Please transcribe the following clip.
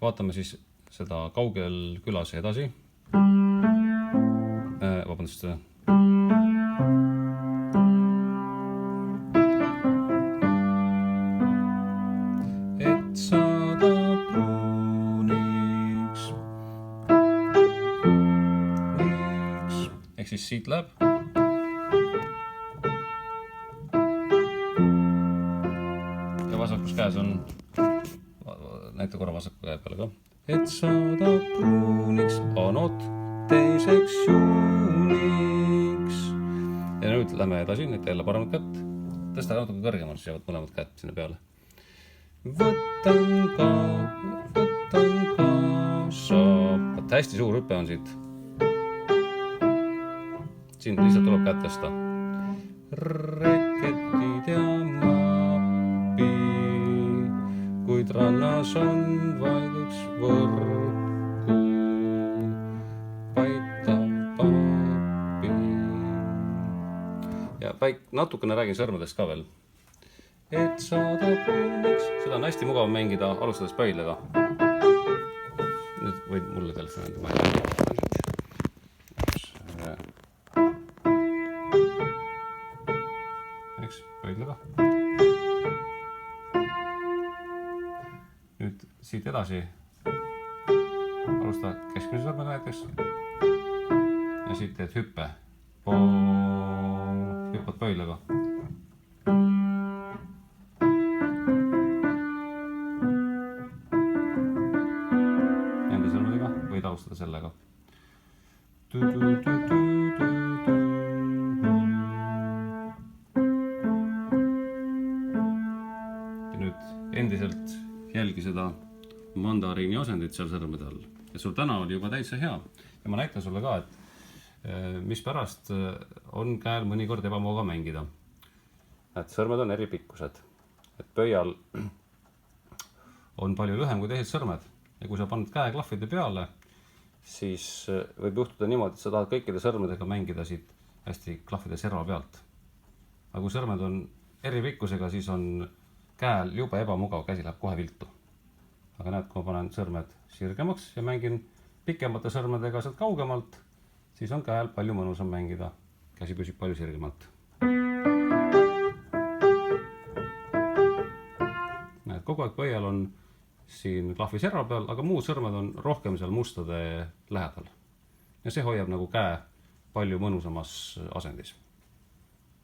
vaatame siis seda Kaugel külas edasi. Vabandust. Et saada pruuniks. Ehk siis siit läheb. Ja vasakus käes on, näita korra vasaku käe peale ka. Et saada pruuniks, anot 2. juuniks. Ja nüüd lähme edasi, nüüd jälle paremat kätt. Tõsta natuke kõrgemal, siis jäävad mõlemad kätt sinna peale. Võtan kaasa. Hästi suur hüppe on siit. Siin lihtsalt tuleb kätt tõsta. Reketid ja maapi, kuid rannas on vaid üks võrku. Paita papi. Ja natukene räägin sõrmedest ka veel. Et saada pruuniks. Seda on hästi mugav mängida, alustades pöidlega. Nüüd võid mulle telefoni vahel. Eks, pöidlega. Nüüd siit edasi alusta keskmise sõrmega näiteks. Ja siit teed hüppe. Hüppad pöidlega. Nende sõrmedega võid alustada sellega. Ja nüüd endiselt jälgi seda mandariini asendit seal sõrmede all. Ja sul täna oli juba täitsa hea. Ja ma näitan sulle ka, et mispärast on käel mõnikord ebamugav mängida. Et sõrmed on eri pikkused. Et pöial on palju lühem kui teised sõrmed. Ja kui sa paned käe klahvide peale, siis võib juhtuda niimoodi, et sa tahad kõikide sõrmedega mängida siit hästi klahvide serva pealt. Aga kui sõrmed on eri pikkusega, siis on käel jube ebamugav, käsi läheb kohe viltu. Aga näed, kui ma panen sõrmed sirgemaks ja mängin pikemate sõrmedega sealt kaugemalt, siis on käel palju mõnusam mängida. Käsi püsib palju sirgemalt. Näed, kogu aeg pöial on siin klahvi serva peal, aga muud sõrmed on rohkem seal mustade lähedal. Ja see hoiab nagu käe palju mõnusamas asendis.